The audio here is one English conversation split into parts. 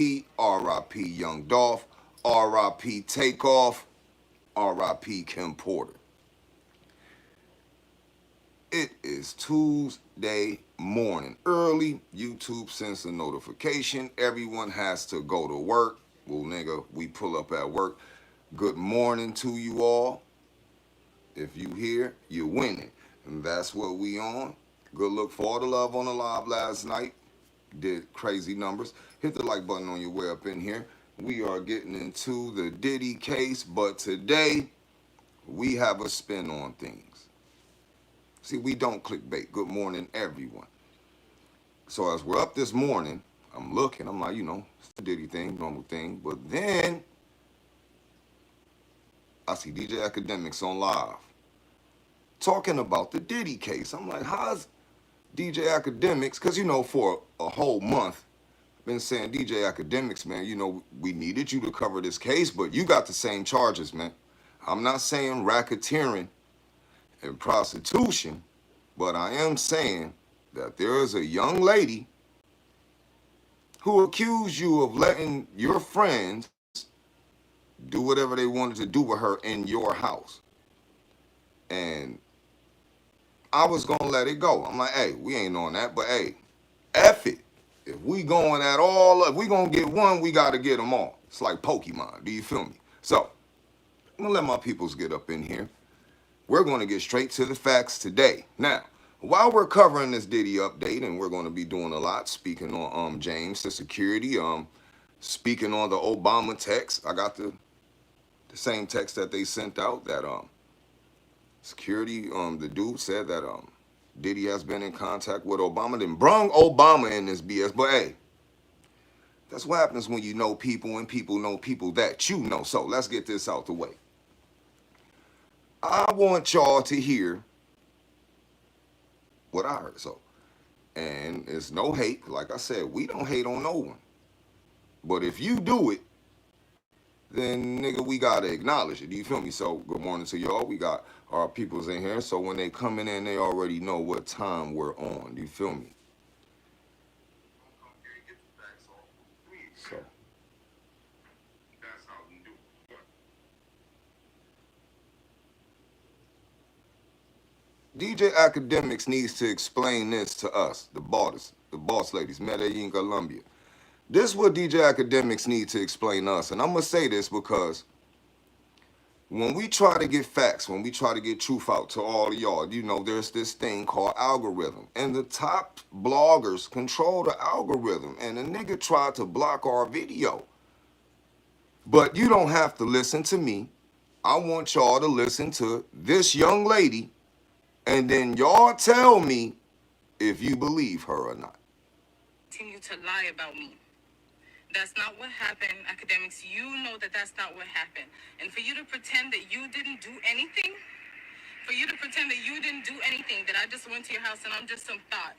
R.I.P. Young Dolph, R.I.P. Takeoff, R.I.P. Kim Porter. It is Tuesday morning. Early, YouTube sends a notification. Everyone has to go to work. Well, nigga, we pull up at work. Good morning to you all. If you here, you're winning. And that's what we on. Good look for all the love on the live last night. Did crazy numbers. Hit the like button on your way up in here. We are getting into the Diddy case, but today we have a spin on things. See, we don't clickbait. Good morning, everyone. So as we're up this morning, I'm looking, I'm like, it's the Diddy thing, normal thing. But then I see DJ Akademiks on live talking about the Diddy case. I'm like, how's DJ Akademiks? Because, for a whole month, I've been saying, DJ Akademiks, man, we needed you to cover this case, but you got the same charges, man. I'm not saying racketeering and prostitution, but I am saying that there is a young lady who accused you of letting your friends do whatever they wanted to do with her in your house. And I was going to let it go. I'm like, hey, we ain't on that, but hey, F it. If we going at all, if we going to get one, we got to get them all. It's like Pokemon. Do you feel me? So I'm going to let my peoples get up in here. We're going to get straight to the facts today. Now, while we're covering this Diddy update, and we're going to be doing a lot, speaking on James, the security, speaking on the Obama text. I got the same text that they sent out that security, the dude said that Diddy has been in contact with Obama, then brung Obama in this BS. But hey, that's what happens when you know people and people know people that you know. So let's get this out the way. I want y'all to hear what I heard. So, and it's no hate. Like I said, we don't hate on no one. But if you do it, then nigga, we gotta acknowledge it. Do you feel me? So good morning to y'all. We got our peoples in here. So when they coming in, they already know what time we're on. Do you feel me? So that's how we do it. DJ Akademiks needs to explain this to us, the boss ladies, Medellin, Colombia. This is what DJ Akademiks need to explain to us. And I'm going to say this because when we try to get facts, when we try to get truth out to all of y'all, there's this thing called algorithm. And the top bloggers control the algorithm. And a nigga tried to block our video. But you don't have to listen to me. I want y'all to listen to this young lady. And then y'all tell me if you believe her or not. Continue to lie about me. That's not what happened, Akademiks. You know that that's not what happened. And for you to pretend that you didn't do anything, that I just went to your house and I'm just some thought,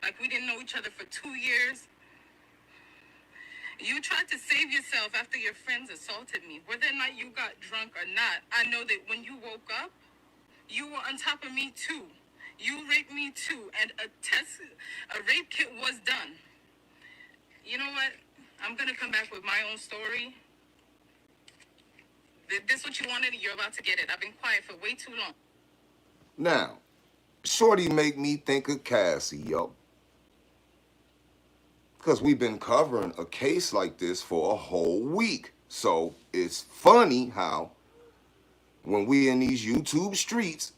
like we didn't know each other for 2 years. You tried to save yourself after your friends assaulted me. Whether or not you got drunk or not, I know that when you woke up, you were on top of me too. You raped me too, and a rape kit was done. You know what? I'm going to come back with my own story. This what you wanted, you're about to get it. I've been quiet for way too long. Now, shorty make me think of Cassie, yo. Because we've been covering a case like this for a whole week. So it's funny how when we in these YouTube streets,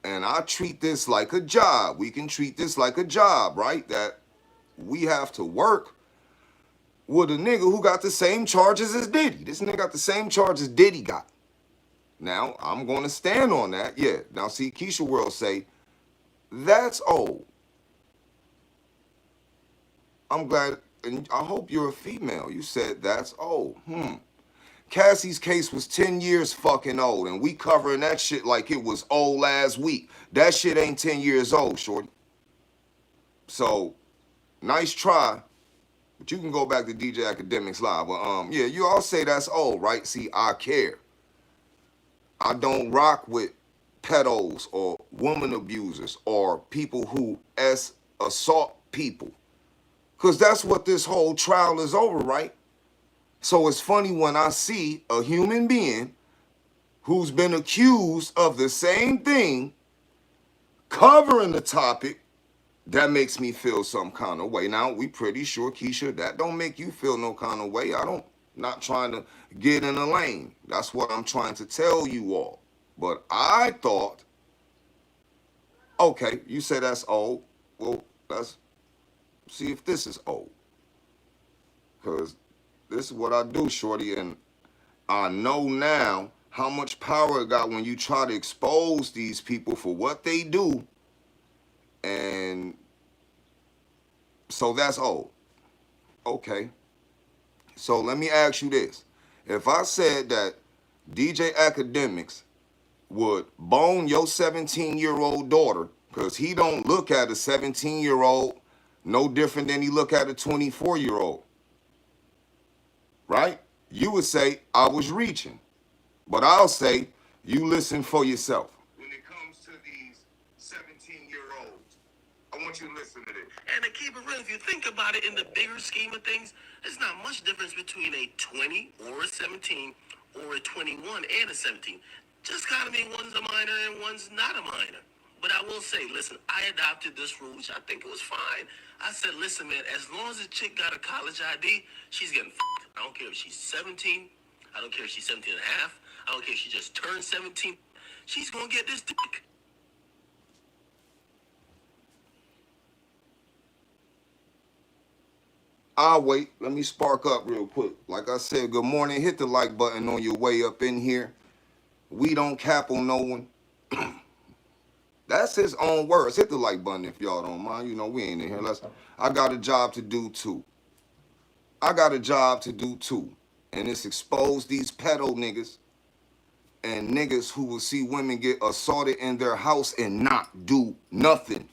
and I treat this like a job, we can treat this like a job, right? That we have to work with a nigga who got the same charges as Diddy. This nigga got the same charges Diddy got. Now, I'm going to stand on that. Yeah. Now, see, Keisha World say, that's old. I'm glad, and I hope you're a female. You said that's old. Cassie's case was 10 years fucking old, and we covering that shit like it was old last week. That shit ain't 10 years old, shorty. So, nice try. But you can go back to DJ Akademiks Live. But yeah, you all say that's old, right? See, I care. I don't rock with pedos or woman abusers or people who assault people. Because that's what this whole trial is over, right? So it's funny when I see a human being who's been accused of the same thing covering the topic. That makes me feel some kind of way. Now, we pretty sure, Keisha, that don't make you feel no kind of way. Not trying to get in a lane. That's what I'm trying to tell you all. But I thought, okay, you say that's old. Well, let's see if this is old. Because this is what I do, shorty. And I know now how much power it got when you try to expose these people for what they do. And so that's old. Okay. So let me ask you this. If I said that DJ Akademiks would bone your 17-year-old daughter, because he don't look at a 17-year-old no different than he look at a 24-year-old, right? You would say, I was reaching. But I'll say, you listen for yourself. When it comes to these 17-year-olds, I want you to listen to this. And to keep it real, if you think about it in the bigger scheme of things, there's not much difference between a 20 or a 17 or a 21 and a 17. Just kind of mean one's a minor and one's not a minor. But I will say, listen, I adopted this rule, which I think it was fine. I said, listen, man, as long as a chick got a college ID, she's getting fucked. I don't care if she's 17. I don't care if she's 17 and a half. I don't care if she just turned 17. She's going to get this dick. I'll wait. Let me spark up real quick. Like I said, good morning. Hit the like button on your way up in here. We don't cap on no one. That's his own words. Hit the like button if y'all don't mind. You know, we ain't in here. I got a job to do too. And it's expose these pedo niggas and niggas who will see women get assaulted in their house and not do nothing.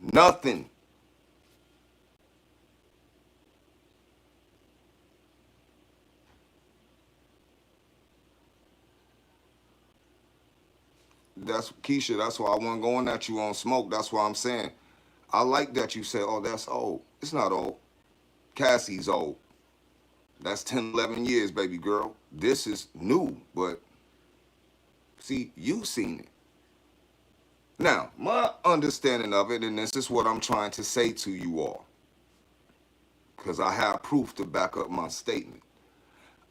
Nothing. That's Keisha. That's why I wasn't going at you on smoke. That's why I'm saying I like that you said, oh, that's old. It's not old. Cassie's old. That's 10, 11 years, baby girl. This is new, but see, you've seen it. Now, my understanding of it, and this is what I'm trying to say to you all, because I have proof to back up my statement.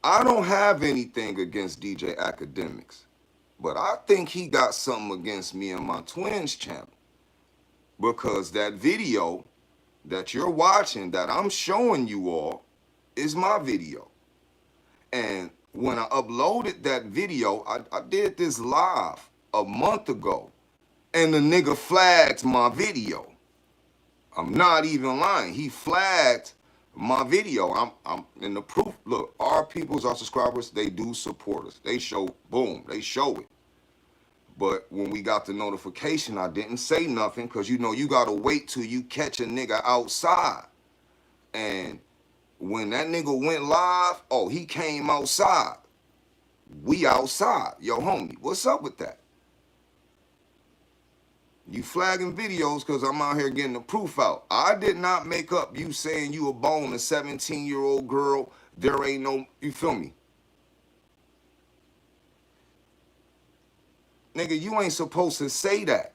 I don't have anything against DJ Akademiks. But I think he got something against me and my twins channel. Because that video that you're watching, that I'm showing you all, is my video. And when I uploaded that video, I did this live a month ago. And the nigga flagged my video. I'm not even lying. He flagged my video. I'm in the proof. Look, our peoples, our subscribers, they do support us. They show, boom, they show it. But when we got the notification, I didn't say nothing because, you know, you got to wait till you catch a nigga outside. And when that nigga went live, oh, he came outside. We outside. Yo, homie, what's up with that? You flagging videos because I'm out here getting the proof out. I did not make up you saying you a bone a 17-year-old girl. There ain't no, you feel me? Nigga, you ain't supposed to say that.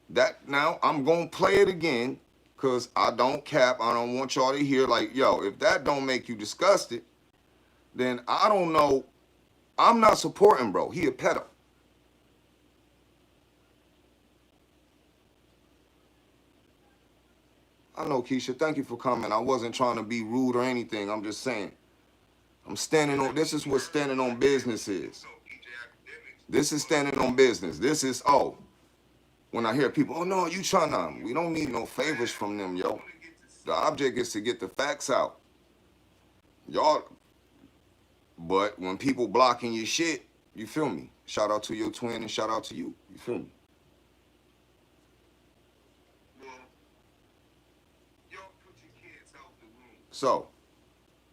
That now, I'm going to play it again because I don't cap. I don't want y'all to hear like, yo, if that don't make you disgusted, then I don't know. I'm not supporting, bro. He a pedo. I know, Keisha. Thank you for coming. I wasn't trying to be rude or anything. I'm just saying. I'm standing on, this is what standing on business is. This is standing on business. This is, oh, when I hear people, oh no, you trying to, we don't need no favors from them, yo. The object is to get the facts out. Y'all, but when people blocking your shit, you feel me? Shout out to your twin and shout out to you. You feel me? So,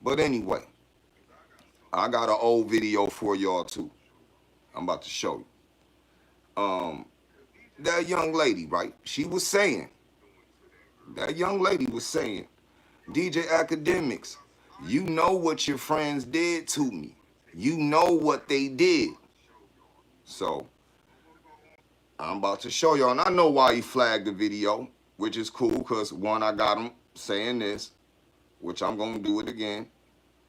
but anyway, I got an old video for y'all too. I'm about to show you. That young lady, right? She was saying That young lady was saying, DJ Akademiks, you know what your friends did to me. You know what they did. So I'm about to show y'all. And I know why he flagged the video, which is cool, because one, I got him saying this, which I'm going to do it again.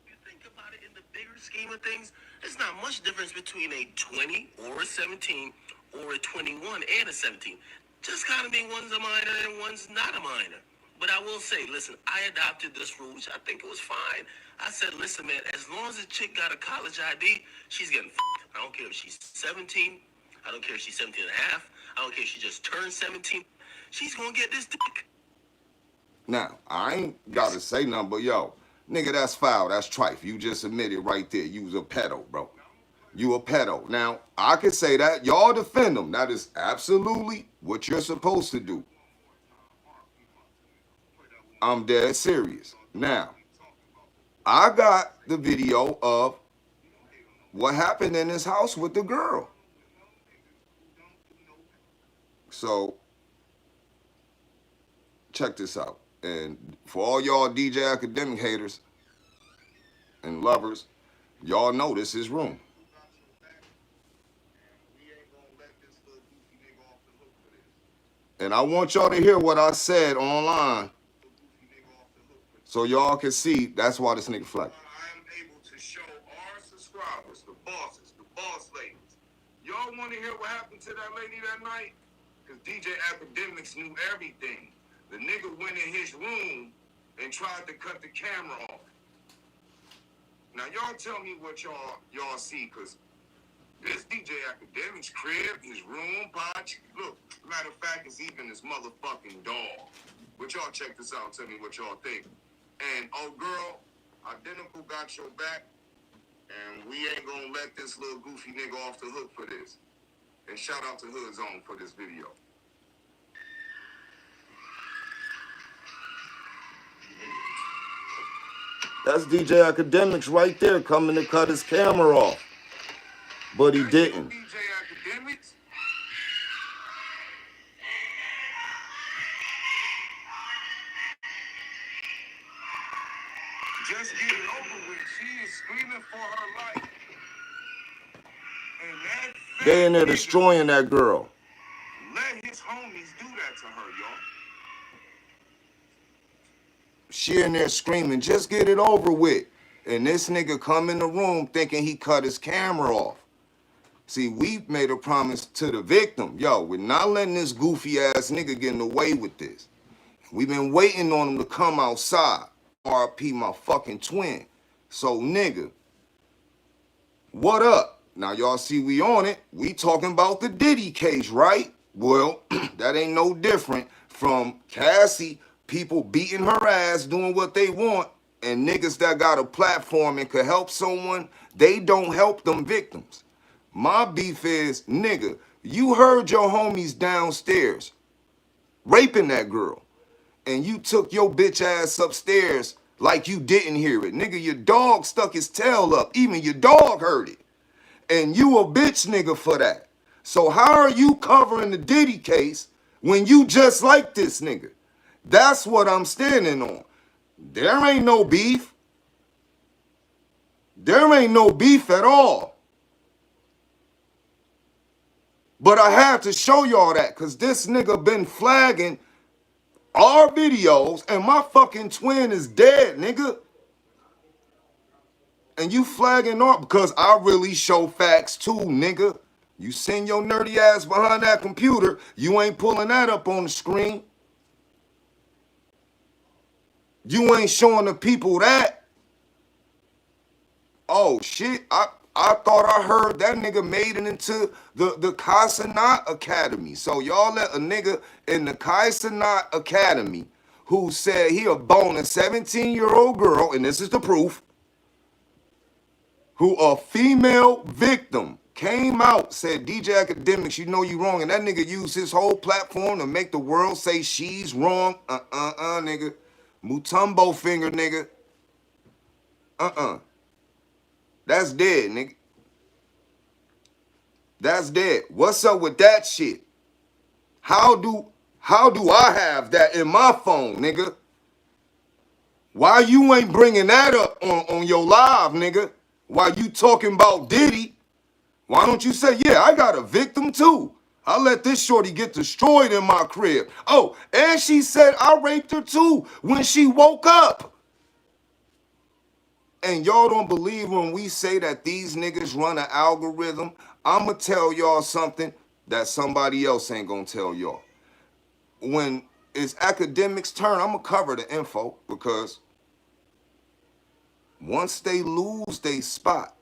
You think about it in the bigger scheme of things, there's not much difference between a 20 or a 17 or a 21 and a 17. Just kind of being one's a minor and one's not a minor. But I will say, listen, I adopted this rule, which I think it was fine. I said, listen, man, as long as a chick got a college ID, she's getting f***ed. I don't care if she's 17. I don't care if she's 17 and a half. I don't care if she just turned 17. She's going to get this dick. Now, I ain't got to say nothing, but yo, nigga, that's foul. That's trife. You just admitted right there. You was a pedo, bro. You a pedo. Now, I could say that. Y'all defend them. That is absolutely what you're supposed to do. I'm dead serious. Now, I got the video of what happened in his house with the girl. So, check this out. And for all y'all DJ Academic haters and lovers, y'all know this is room. And I want y'all to hear what I said online so y'all can see that's why this nigga flagged. I am able to show our subscribers, the bosses, the boss ladies. Y'all want to hear what happened to that lady that night? Because DJ Akademiks knew everything. The nigga went in his room and tried to cut the camera off. Now y'all tell me what y'all see, because this DJ Akademiks crib, his room, potch. Look, matter of fact, it's even his motherfucking dog. But y'all check this out. Tell me what y'all think. And oh girl, Identical got your back, and we ain't gonna let this little goofy nigga off the hook for this. And shout out to Hood Zone for this video. That's DJ Akademiks right there coming to cut his camera off. But he didn't. DJ Akademiks? Just get it over with. She is screaming for her life. And that they in there destroying that girl. Let his homies do that to her, y'all. She in there screaming, just get it over with. And this nigga come in the room thinking he cut his camera off. See, we made a promise to the victim. Yo, we're not letting this goofy ass nigga get away with this. We've been waiting on him to come outside. RP my fucking twin. So, nigga, what up? Now, y'all see we on it. We talking about the Diddy case, right? Well, that ain't no different from Cassie, people beating her ass, doing what they want, and niggas that got a platform and could help someone, they don't help them victims. My beef is, nigga, you heard your homies downstairs raping that girl, and you took your bitch ass upstairs like you didn't hear it. Nigga, your dog stuck his tail up. Even your dog heard it. And you a bitch nigga for that. So how are you covering the Diddy case when you just like this nigga? That's what I'm standing on. There ain't no beef. There ain't no beef at all. But I had to show y'all that because this nigga been flagging our videos and my fucking twin is dead, nigga. And you flagging up because I really show facts too, nigga. You send your nerdy ass behind that computer, you ain't pulling that up on the screen. You ain't showing the people that. Oh, shit. I thought I heard that nigga made it into the Cassie Academy. So y'all let a nigga in the Cassie Academy who said he a bone a 17-year-old girl, and this is the proof, who a female victim came out, said, DJ Akademiks, you know you wrong. And that nigga used his whole platform to make the world say she's wrong. Nigga. Mutombo finger, nigga. That's dead, nigga. That's dead. What's up with that shit? How do How do I have that in my phone, nigga? Why you ain't bringing that up on your live, nigga? While you talking about Diddy, why don't you say, yeah, I got a victim too. I let this shorty get destroyed in my crib. Oh, and she said I raped her too when she woke up. And y'all don't believe when we say that these niggas run an algorithm? I'ma tell y'all something that somebody else ain't gonna tell y'all. When it's Akademiks' turn, I'ma cover the info because once they lose they spot,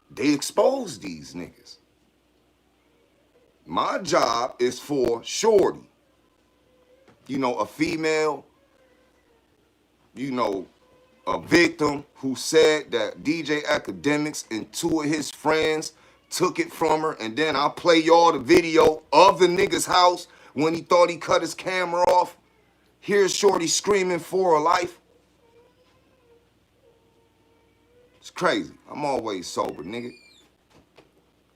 they expose these niggas. My job is for shorty, a female, a victim who said that DJ Akademiks and two of his friends took it from her, and then I'll play y'all the video of the nigga's house when he thought he cut his camera off. Here's shorty screaming for her life. It's crazy. I'm always sober, nigga.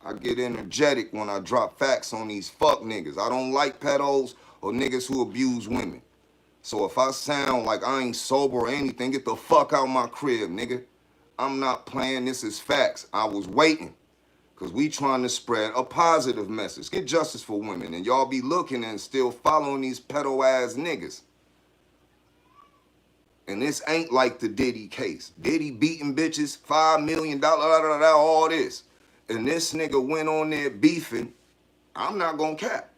I get energetic when I drop facts on these fuck niggas. I don't like pedos or niggas who abuse women. So if I sound like I ain't sober or anything, get the fuck out my crib, nigga. I'm not playing. This is facts. I was waiting because we trying to spread a positive message. Get justice for women. And y'all be looking and still following these pedo-ass niggas. And this ain't like the Diddy case. Diddy beating bitches, $5 million, all this. And this nigga went on there beefing. I'm not gonna cap.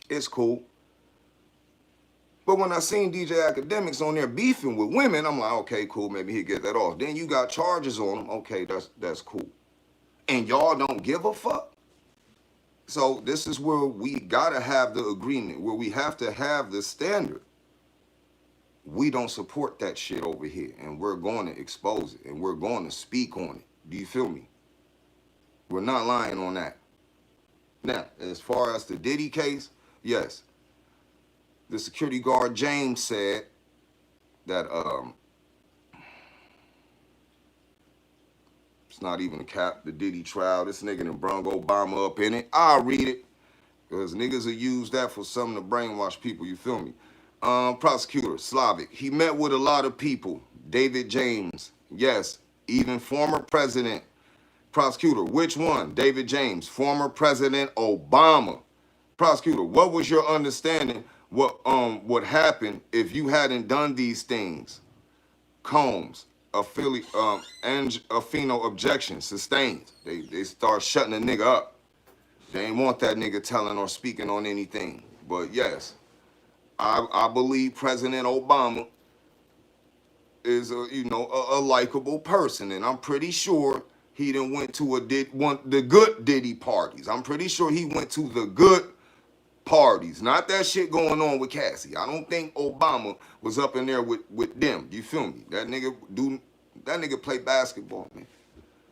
It's cool. But when I seen DJ Akademiks on there beefing with women, I'm like, okay, cool, maybe he'll get that off. Then you got charges on him. Okay, that's cool. And y'all don't give a fuck. So this is where we gotta have the agreement, where we have to have the standard. We don't support that shit over here, and we're going to expose it, and we're going to speak on it. Do you feel me? We're not lying on that. Now, as far as the Diddy case, yes. The security guard, James, said that it's not even a cap, the Diddy trial. This nigga done brung Obama up in it. I'll read it, because niggas will use that for something to brainwash people, you feel me? Prosecutor, Slavic, he met with a lot of people. David James, yes, even former president. Prosecutor, which one? David James, former President Obama. Prosecutor, what was your understanding what happened if you hadn't done these things? Combs, Afino objection, sustained. They start shutting the nigga up. They ain't want that nigga telling or speaking on anything. But yes, I believe President Obama is a likable person, and I'm pretty sure he done went to the good Diddy parties. I'm pretty sure he went to the good parties, not that shit going on with Cassie. I don't think Obama was up in there with them. You feel me? That nigga play basketball, man.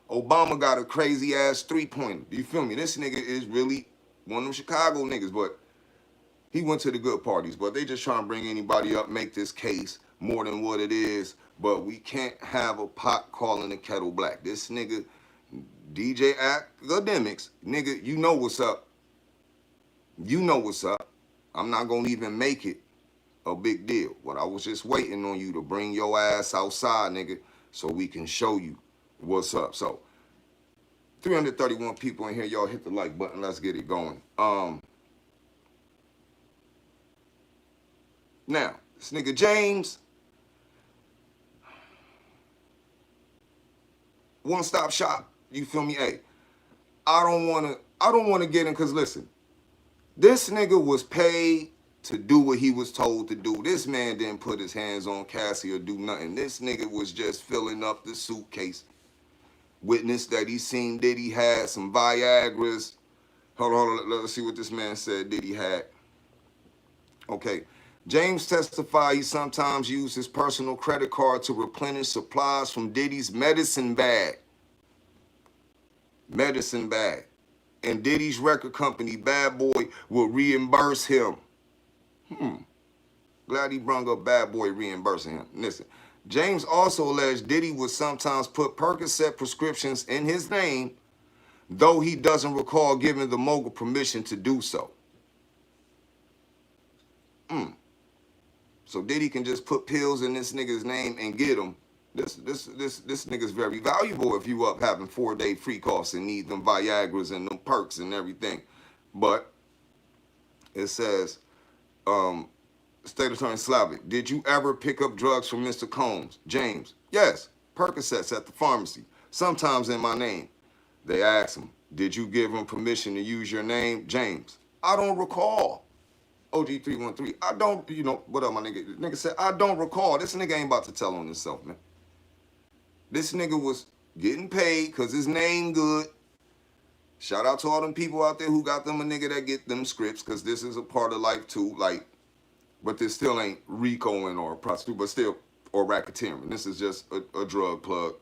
Obama got a crazy ass 3-pointer. You feel me? This nigga is really one of them Chicago niggas, but he went to the good parties. But they just trying to bring anybody up, make this case more than what it is. But we can't have a pot calling the kettle black. This nigga, DJ Akademiks, nigga, you know what's up. You know what's up. I'm not gonna even make it a big deal. But I was just waiting on you to bring your ass outside, nigga, so we can show you what's up. So 331 people in here. Y'all hit the like button. Let's get it going. Now, this nigga James, one-stop shop. You feel me? Hey, I don't wanna get in, cause listen, this nigga was paid to do what he was told to do. This man didn't put his hands on Cassie or do nothing. This nigga was just filling up the suitcase. Witness that he seen Diddy had some Viagras. Hold on, let's see what this man said Diddy had. Okay. James testified he sometimes used his personal credit card to replenish supplies from Diddy's medicine bag. Medicine bag. And Diddy's record company, Bad Boy, will reimburse him. Glad he brung up Bad Boy reimbursing him. Listen, James also alleged Diddy would sometimes put Percocet prescriptions in his name, though he doesn't recall giving the mogul permission to do so. So Diddy can just put pills in this nigga's name and get him. This nigga's very valuable if you up having 4-day free costs and need them Viagras and them perks and everything. But it says, State Attorney Slavic, did you ever pick up drugs from Mr. Combs? James, yes, Percocets at the pharmacy, sometimes in my name. They asked him, did you give him permission to use your name? James, I don't recall. OG313, I don't, what up, my nigga? The nigga said, I don't recall. This nigga ain't about to tell on himself, man. This nigga was getting paid because his name good. Shout out to all them people out there who got them a nigga that get them scripts, because this is a part of life too. Like, but this still ain't RICOing or prostitute, but still, or racketeering. This is just a drug plug.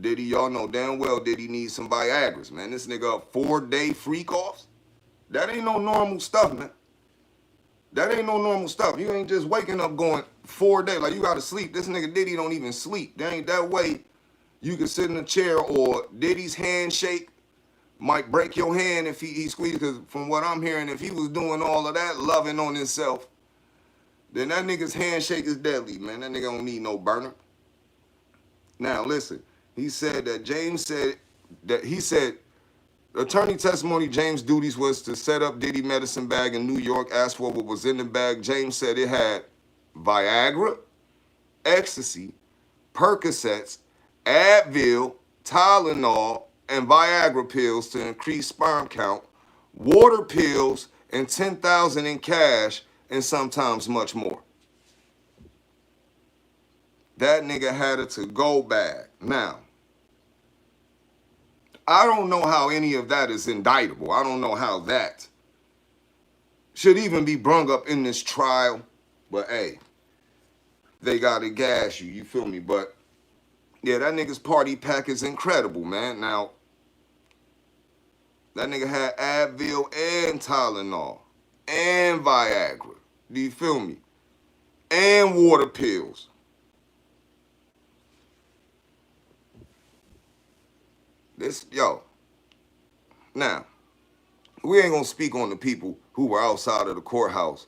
Diddy, y'all know damn well Diddy needs some Viagras, man. This nigga up 4-day free coughs. That ain't no normal stuff, man. That ain't no normal stuff. You ain't just waking up going 4 days. Like, you gotta sleep. This nigga Diddy don't even sleep. There ain't that way you can sit in a chair, or Diddy's handshake might break your hand if he squeezes. Because from what I'm hearing, if he was doing all of that loving on himself, then that nigga's handshake is deadly, man. That nigga don't need no burner. Now, listen. He said that attorney testimony, James' duties was to set up Diddy medicine bag in New York, asked for what was in the bag. James said it had Viagra, ecstasy, Percocets, Advil, Tylenol, and Viagra pills to increase sperm count, water pills, and $10,000 in cash, and sometimes much more. That nigga had a to-go bag. Now, I don't know how any of that is indictable. I don't know how that should even be brung up in this trial. But hey, they gotta gas you, you feel me? But yeah, that nigga's party pack is incredible, man. Now, that nigga had Advil and Tylenol and Viagra. Do you feel me? And water pills. Now, we ain't gonna speak on the people who were outside of the courthouse.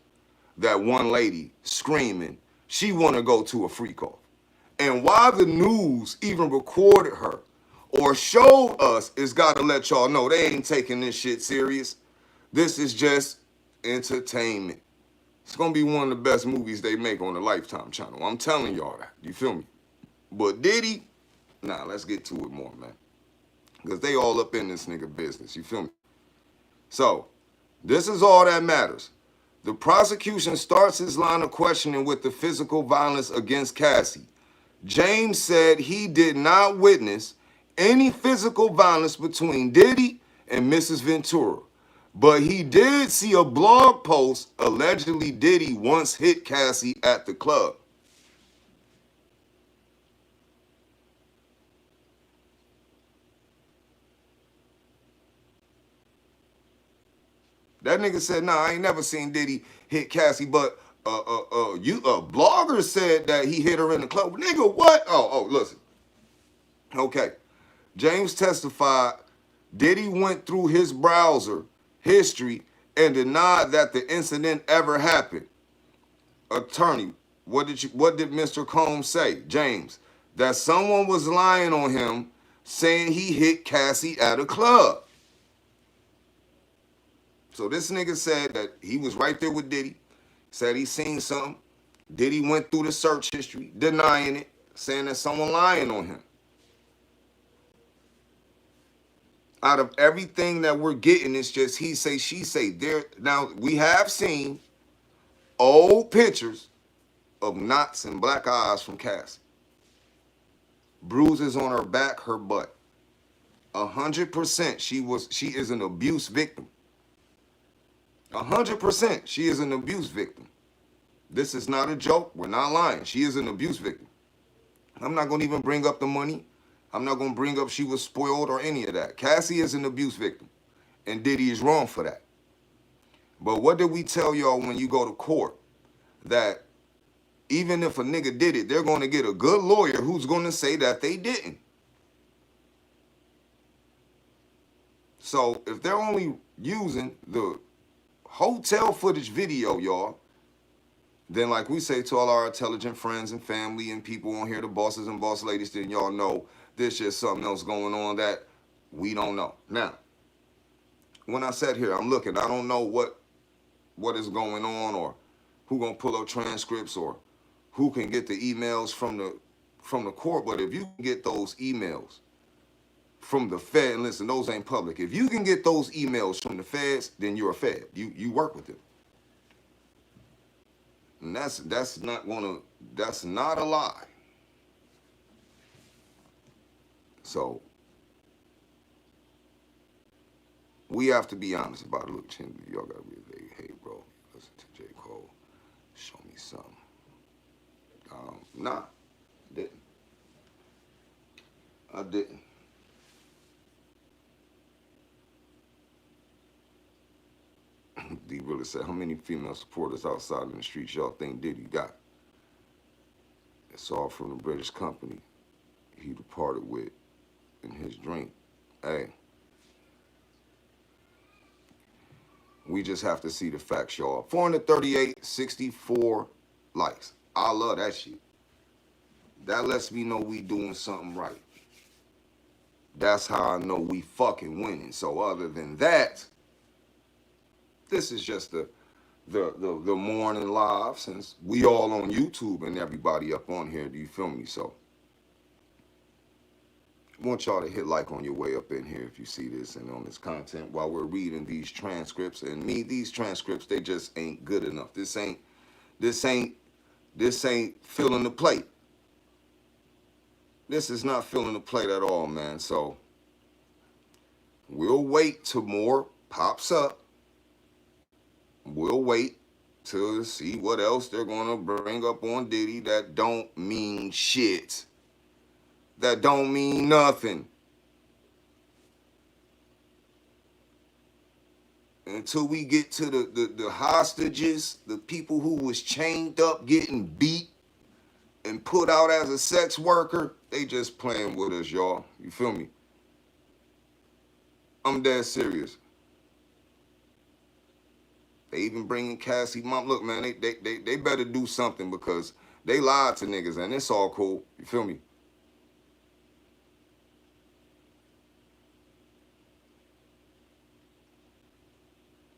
That one lady screaming, she wanna go to a freak off. And why the news even recorded her or showed us is gotta let y'all know they ain't taking this shit serious. This is just entertainment. It's gonna be one of the best movies they make on the Lifetime channel. I'm telling y'all that. You feel me? But Diddy, nah, let's get to it more, man. Because they all up in this nigga business. You feel me? So, this is all that matters. The prosecution starts his line of questioning with the physical violence against Cassie. James said he did not witness any physical violence between Diddy and Mrs. Ventura, but he did see a blog post allegedly Diddy once hit Cassie at the club. That nigga said, nah, I ain't never seen Diddy hit Cassie, but a blogger said that he hit her in the club. Nigga, what? Oh, listen. Okay. James testified Diddy went through his browser history and denied that the incident ever happened. Attorney, what did Mr. Combs say? James, that someone was lying on him saying he hit Cassie at a club. So this nigga said that he was right there with Diddy, said he seen something. Diddy went through the search history, denying it, saying that someone lying on him. Out of everything that we're getting, it's just he say, she say. Now, we have seen old pictures of knots and black eyes from Cassie. Bruises on her back, her butt. 100% she is an abuse victim. 100% she is an abuse victim. This is not a joke. We're not lying. She is an abuse victim. I'm not going to even bring up the money. I'm not going to bring up she was spoiled or any of that. Cassie is an abuse victim. And Diddy is wrong for that. But what did we tell y'all when you go to court? That even if a nigga did it, they're going to get a good lawyer who's going to say that they didn't. So if they're only using the hotel footage video, y'all, then like we say to all our intelligent friends and family and people on here, the bosses and boss ladies, then y'all know there's just something else going on that we don't know. Now, when I sat here, I'm looking, I don't know what is going on or who gonna pull up transcripts or who can get the emails from the court, but if you can get those emails from the Fed, and listen, those ain't public. If you can get those emails from the Feds, then you're a Fed. You work with them. And that's not a lie. So we have to be honest about it. Look, Chin, y'all gotta be hey bro, listen to J. Cole, show me something. Nah, I didn't. D really said, how many female supporters outside in the streets y'all think Diddy got? It's all from the British company he departed with in his drink. Hey, we just have to see the facts, y'all. 438, 64 likes. I love that shit. That lets me know we doing something right. That's how I know we fucking winning. So other than that, this is just the morning live, since we all on YouTube and everybody up on here. Do you feel me? So I want y'all to hit like on your way up in here if you see this and on this content while we're reading these transcripts. And these transcripts, they just ain't good enough. This ain't filling the plate. This is not filling the plate at all, man. So we'll wait till more pops up. We'll wait to see what else they're going to bring up on Diddy that don't mean shit. That don't mean nothing. Until we get to the hostages, the people who was chained up, getting beat, and put out as a sex worker, they just playing with us, y'all. You feel me? I'm dead serious. They even bringing Cassie mom. Look, man, they better do something because they lied to niggas, and it's all cool. You feel me?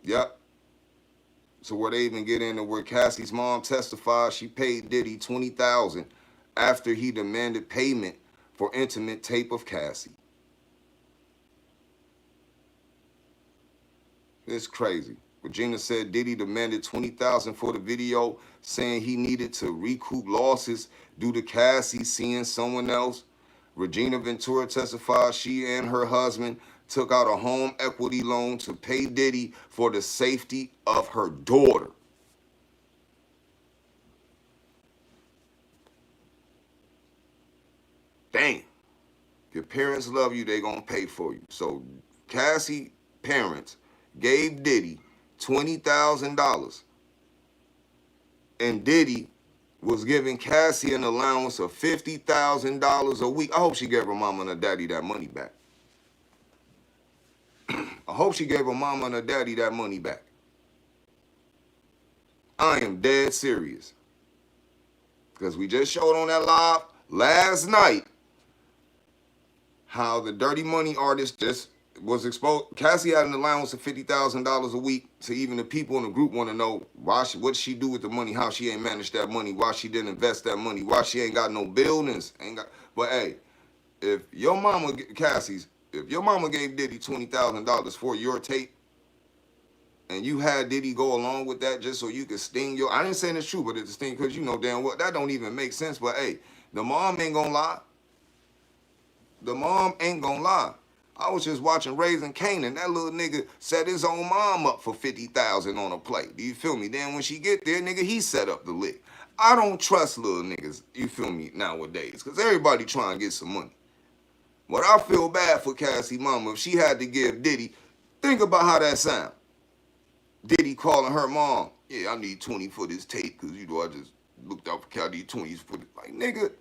Yep. So where they even get into where Cassie's mom testifies she paid Diddy $20,000 after he demanded payment for intimate tape of Cassie. It's crazy. Regina said Diddy demanded $20,000 for the video, saying he needed to recoup losses due to Cassie seeing someone else. Regina Ventura testified she and her husband took out a home equity loan to pay Diddy for the safety of her daughter. Damn. If your parents love you, they gonna pay for you. So Cassie parents gave Diddy $20,000, and Diddy was giving Cassie an allowance of $50,000 a week. I hope she gave her mama and her daddy that money back. I hope she gave her mama and her daddy that money back. I am dead serious. Because we just showed on that live last night how the Dirty Money artist just was exposed. Cassie had an allowance of $50,000 a week. So even the people in the group want to know what she do with the money, how she ain't managed that money, why she didn't invest that money, why she ain't got no buildings. But hey, if your mama gave Diddy $20,000 for your tape, and you had Diddy go along with that just so you could sting I didn't say it's true, but it's a sting because you know damn well that don't even make sense. But hey, the mom ain't gonna lie. The mom ain't gonna lie. I was just watching Raising Kanan. That little nigga set his own mom up for $50,000 on a plate. Do you feel me? Then when she get there, nigga, he set up the lick. I don't trust little niggas, you feel me, nowadays, because everybody trying to get some money. But I feel bad for Cassie mama if she had to give Diddy. Think about how that sound. Diddy calling her mom, yeah, I need 20 for this tape because, you know, I just looked out for Cal, I need 20s for it. Like, nigga,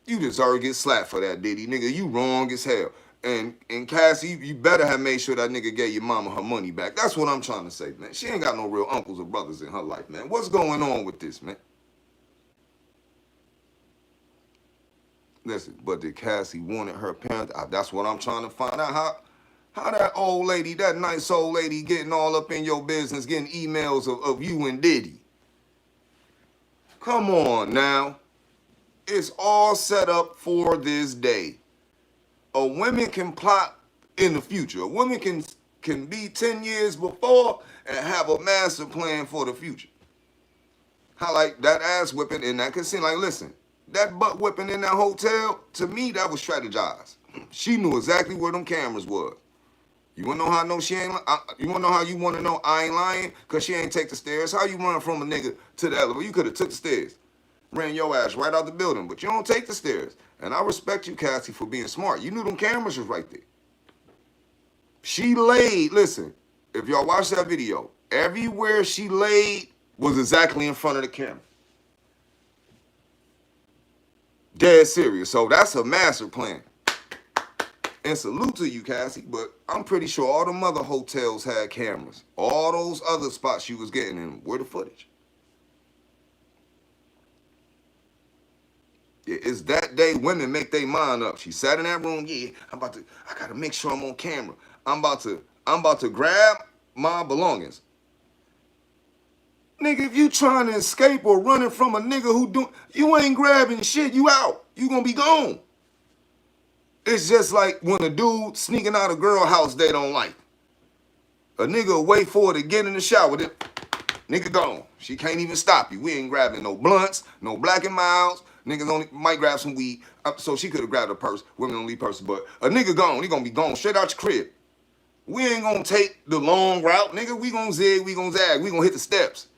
you deserve to get slapped for that, Diddy. Nigga, you wrong as hell. And Cassie, you better have made sure that nigga gave your mama her money back. That's what I'm trying to say, man. She ain't got no real uncles or brothers in her life, man. What's going on with this, man? Listen, but did Cassie wanted her parents? That's what I'm trying to find out. How that old lady, that nice old lady, getting all up in your business, getting emails of you and Diddy. Come on now. It's all set up for this day. A woman can plot in the future. A woman can be 10 years before and have a master plan for the future. How like that ass whipping in that casino, like listen, that butt whipping in that hotel, to me, that was strategized. She knew exactly where them cameras was. You wanna know how I know she ain't you wanna know how you wanna know I ain't lying? Cause she ain't take the stairs. How you run from a nigga to the elevator? You could have took the stairs. Ran your ass right out the building, but you don't take the stairs. And I respect you, Cassie, for being smart. You knew them cameras was right there. She laid, listen, if y'all watch that video, everywhere she laid was exactly in front of the camera. Dead serious. So that's a master plan. And salute to you, Cassie, but I'm pretty sure all them other hotels had cameras. All those other spots you was getting in, where the footage? It's that day women make their mind up. She sat in that room, yeah, I gotta make sure I'm on camera. I'm about to grab my belongings. Nigga, if you trying to escape or running from a nigga you ain't grabbing shit, you out. You gonna be gone. It's just like when a dude sneaking out a girl house they don't like. A nigga will wait for her to get in the shower. Then, nigga gone. She can't even stop you. We ain't grabbing no blunts, no Black and Milds. Niggas only might grab some weed. So she could have grabbed a purse. Women don't leave purses. But a nigga gone. He gonna be gone straight out your crib. We ain't gonna take the long route. Nigga, we gonna zig, we gonna zag. We gonna hit the steps.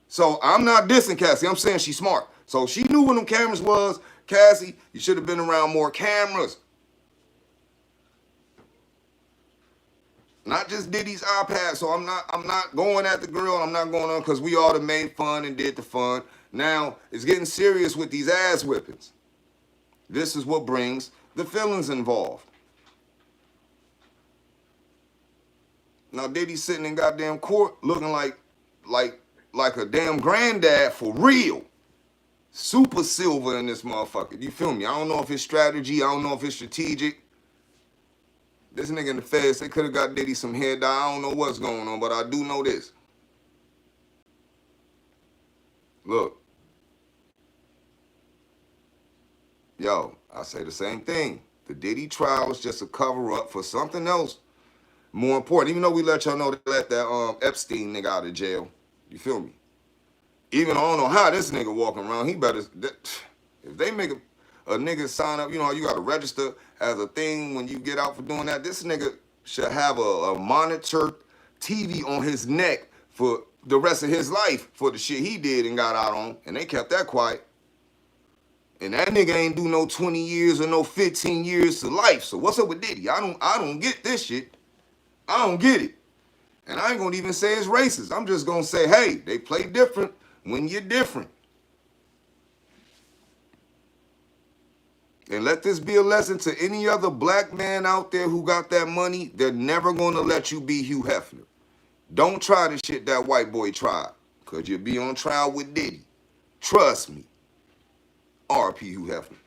So I'm not dissing Cassie. I'm saying she's smart. So she knew when them cameras was. Cassie, you should have been around more cameras. Not just Diddy's iPad. So I'm not going at the girl. I'm not going on because we all done made fun and did the fun. Now it's getting serious with these ass whippings. This is what brings the feelings involved. Now Diddy's sitting in goddamn court looking like a damn granddad for real. Super silver in this motherfucker. You feel me? I don't know if it's strategy. I don't know if it's strategic. This nigga in the feds, they could have got Diddy some head dye. I don't know what's going on, but I do know this. Look. Yo, I say the same thing. The Diddy trial was just a cover-up for something else more important. Even though we let y'all know they let that Epstein nigga out of jail. You feel me? Even I don't know how this nigga walking around. He better, if they make a nigga sign up, you know how you got to register as a thing when you get out for doing that. This nigga should have a monitored TV on his neck for the rest of his life for the shit he did and got out on. And they kept that quiet. And that nigga ain't do no 20 years or no 15 years to life. So what's up with Diddy? I don't get this shit. I don't get it. And I ain't gonna even say it's racist. I'm just gonna say, hey, they play different when you're different. And let this be a lesson to any other black man out there who got that money. They're never gonna let you be Hugh Hefner. Don't try the shit that white boy tried, because you'll be on trial with Diddy. Trust me. R.P. Hugh Hefner.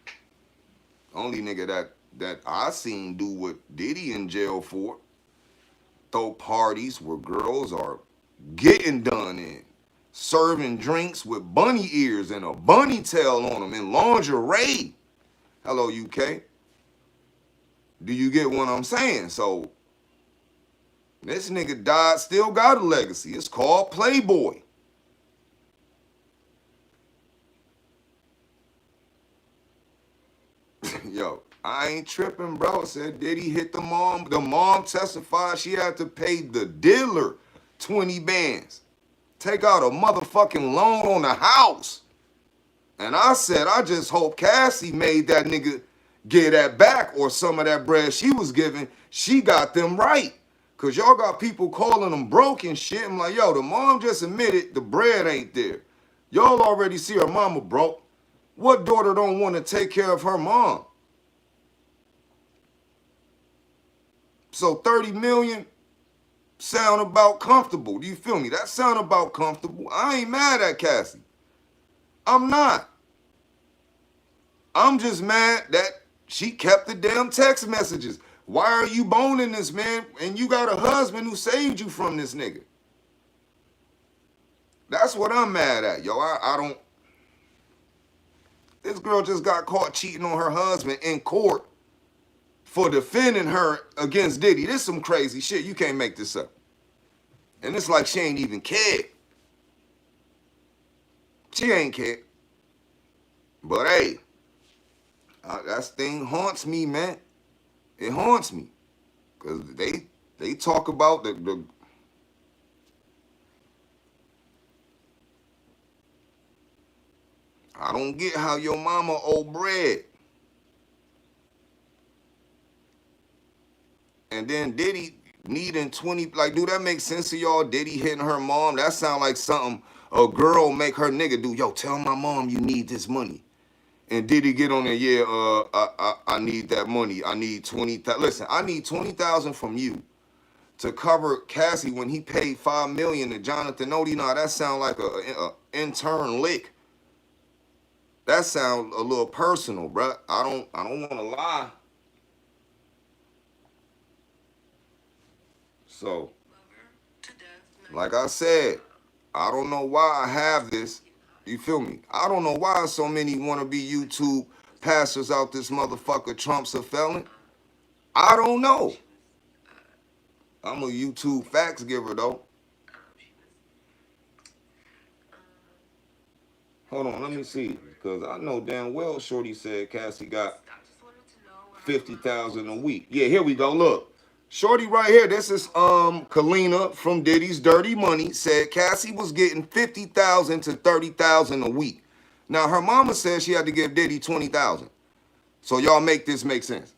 Only nigga that I seen do what Diddy in jail for. Throw parties where girls are getting done in. Serving drinks with bunny ears and a bunny tail on them in lingerie. Hello, UK. Do you get what I'm saying? So, this nigga died, still got a legacy. It's called Playboy. Yo, I ain't tripping, bro. Said Diddy hit the mom. The mom testified she had to pay the Diddler 20 bands. Take out a motherfucking loan on the house. And I said, I just hope Cassie made that nigga get that back, or some of that bread she was giving, she got them right. Because y'all got people calling them broke and shit. I'm like, yo, the mom just admitted the bread ain't there. Y'all already see her mama broke. What daughter don't want to take care of her mom? So 30 million sound about comfortable. Do you feel me? That sound about comfortable. I ain't mad at Cassie. I'm not. I'm just mad that she kept the damn text messages. Why are you boning this man? And you got a husband who saved you from this nigga. That's what I'm mad at, yo. I don't. This girl just got caught cheating on her husband in court for defending her against Diddy. This is some crazy shit. You can't make this up. And it's like she ain't even cared. She ain't cared. But hey, that thing haunts me, man. It haunts me. Because they talk about the I don't get how your mama owe bread. And then Diddy needing 20, like, do that make sense to y'all? Diddy hitting her mom? That sound like something a girl make her nigga do. Yo, tell my mom you need this money. And Diddy get on there, yeah, I need that money. I need 20,000. Listen, I need 20,000 from you to cover Cassie when he paid $5 million to Jonathan Odie. Nah, that sound like a intern lick. That sound a little personal, bruh. I don't want to lie. So, like I said, I don't know why I have this. You feel me? I don't know why so many wannabe YouTube pastors out this motherfucker Trump's a felon. I don't know. I'm a YouTube facts giver, though. Hold on, let me see. Because I know damn well Shorty said Cassie got 50,000 a week. Yeah, here we go. Look. Shorty right here, this is Kalina from Diddy's Dirty Money, said Cassie was getting 50,000 to 30,000 a week. Now her mama said she had to give Diddy 20,000. So y'all make this make sense.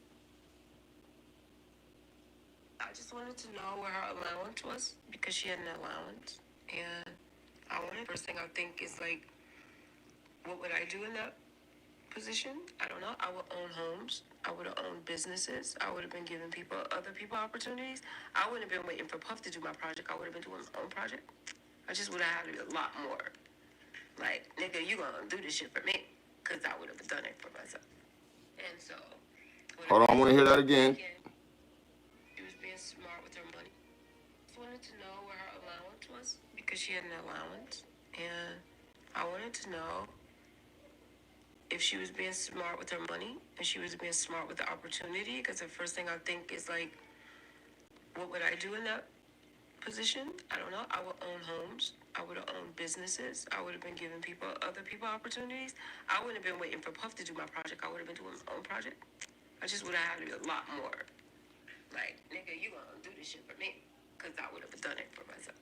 I just wanted to know where her allowance was because she had an allowance, and I wanted, first thing I think is like, what would I do in that position? I don't know. I would own homes. I would have owned businesses. I would have been giving other people opportunities. I wouldn't have been waiting for Puff to do my project. I would have been doing my own project. I just would have had to be a lot more. Like, nigga, you gonna do this shit for me? Because I would have done it for myself. And so... Hold on, I want to hear that again. She was being smart with her money. Just wanted to know where her allowance was because she had an allowance. And I wanted to know if she was being smart with her money and she was being smart with the opportunity, because the first thing I think is like, what would I do in that position? I don't know. I would own homes. I would have owned businesses. I would have been giving other people opportunities. I wouldn't have been waiting for Puff to do my project. I would have been doing my own project. I just would have had to be a lot more. Like, nigga, you gonna do this shit for me? Because I would have done it for myself.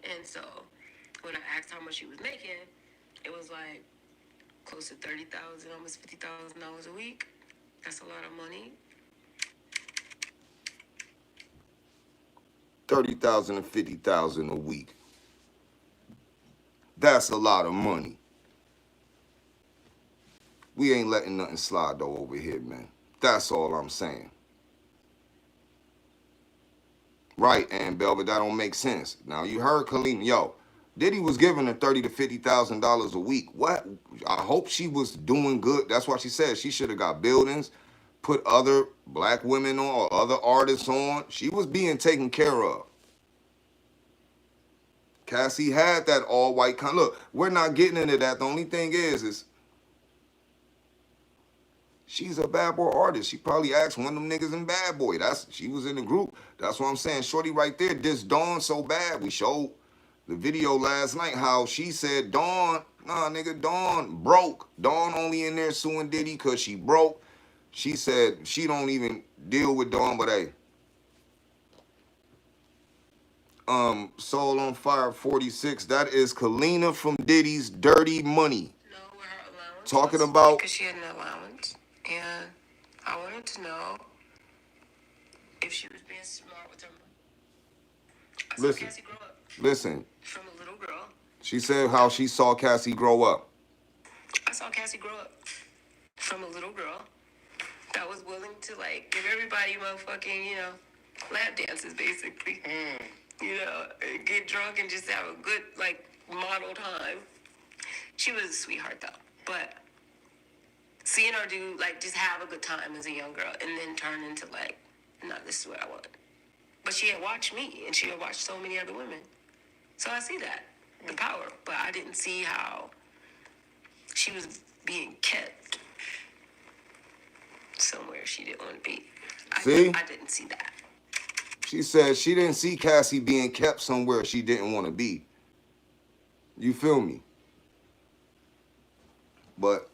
And so when I asked how much she was making, it was like close to $30,000, almost $50,000 a week. That's a lot of money. 30,000 and 50,000 a week. That's a lot of money. We ain't letting nothing slide though over here, man. That's all I'm saying. Right, and Belva, that don't make sense. Now you heard Kalina, yo, Diddy was giving her $30,000 to $50,000 a week. What? I hope she was doing good. That's why she said she should have got buildings, put other black women on or other artists on. She was being taken care of. Cassie had that all-white kind. Look, we're not getting into that. The only thing is she's a bad boy artist. She probably asked one of them niggas in Bad Boy. She was in the group. That's what I'm saying. Shorty right there dissed Dawn so bad. We showed the video last night how she said Dawn, nah, nigga, Dawn broke. Dawn only in there suing Diddy because she broke. She said she don't even deal with Dawn, but hey. Soul on Fire 46. That is Kalina from Diddy's Dirty Money. Know where her allowance Talking was about because she had an allowance, and I wanted to know if she was being smart with her money. I saw Listen. Cassie grow up. Listen. From a little girl. She said how she saw Cassie grow up. I saw Cassie grow up from a little girl that was willing to like give everybody motherfucking, lap dances, basically. You know, get drunk and just have a good, like, model time. She was a sweetheart, though. But seeing her do, like, just have a good time as a young girl and then turn into, like, no, this is what I want. But she had watched me, and she had watched so many other women. So I see that, the power. But I didn't see how she was being kept somewhere she didn't want to be. See? I didn't see that. She said she didn't see Cassie being kept somewhere she didn't want to be. You feel me? But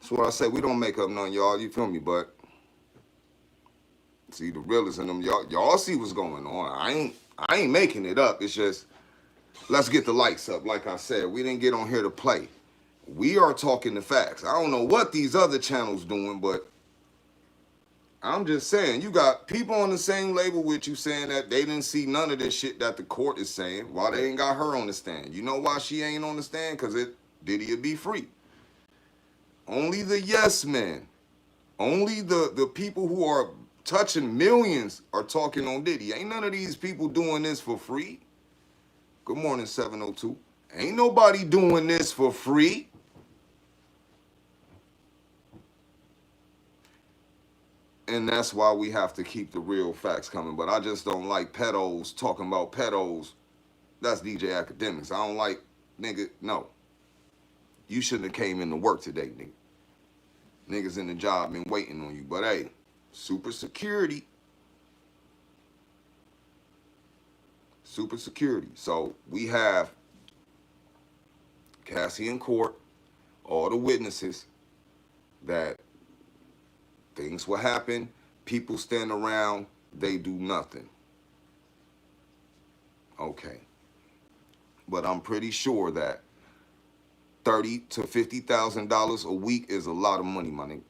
that's what I say. We don't make up none, y'all. You feel me? But see, the realest in them, y'all see what's going on. I ain't making it up. It's just, let's get the lights up. Like I said, we didn't get on here to play. We are talking the facts. I don't know what these other channels doing, but I'm just saying, you got people on the same label with you saying that they didn't see none of this shit that the court is saying. Why they ain't got her on the stand? You know why she ain't on the stand? Because Diddy would be free. Only the yes men, only the people who are touching millions are talking on Diddy. Ain't none of these people doing this for free. Good morning, 702. Ain't nobody doing this for free. And that's why we have to keep the real facts coming. But I just don't like pedos talking about pedos. That's DJ Akademiks. I don't like, nigga, no. You shouldn't have came into work today, nigga. Niggas in the job been waiting on you. But hey, super security. Super security. So we have Cassie in court, all the witnesses that things will happen. People stand around, they do nothing. Okay. But I'm pretty sure that $30,000 to $50,000 a week is a lot of money, my nigga.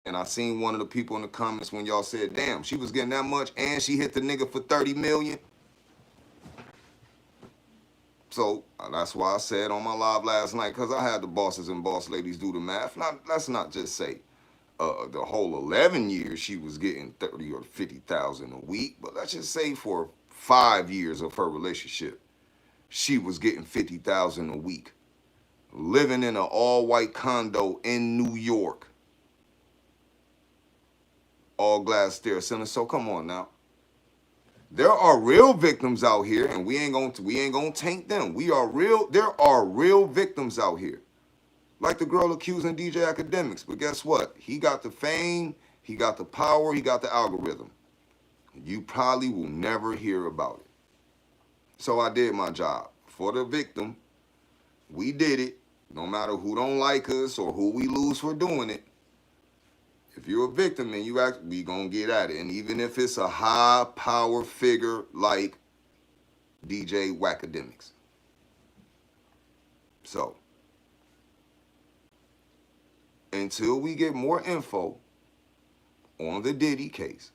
And I seen one of the people in the comments when y'all said, damn, she was getting that much and she hit the nigga for 30 million. So that's why I said on my live last night, because I had the bosses and boss ladies do the math. Let's not just say the whole 11 years she was getting 30 or 50,000 a week, but let's just say for 5 years of her relationship, she was getting 50,000 a week, living in an all-white condo in New York, all glass stair center. So come on now, there are real victims out here, and we ain't gonna taint them. We are real. There are real victims out here, like the girl accusing DJ Akademiks. But guess what? He got the fame, he got the power, he got the algorithm. You probably will never hear about it. So I did my job for the victim. We did it. No matter who don't like us or who we lose for doing it. If you're a victim and you act, we gonna get at it. And even if it's a high power figure like DJ Akademiks. So, until we get more info on the Diddy case,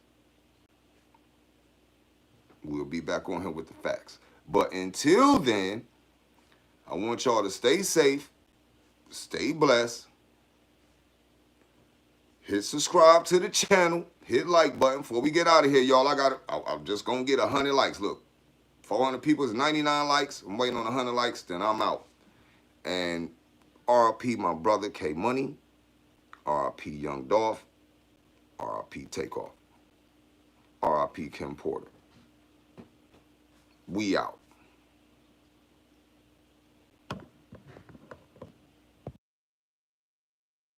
we'll be back on here with the facts. But until then, I want y'all to stay safe, stay blessed. Hit subscribe to the channel. Hit like button. Before we get out of here, y'all, I'm just going to get 100 likes. Look, 400 people is 99 likes. I'm waiting on 100 likes, then I'm out. And RIP my brother K Money. RIP Young Dolph. RIP Takeoff. RIP Kim Porter. We out.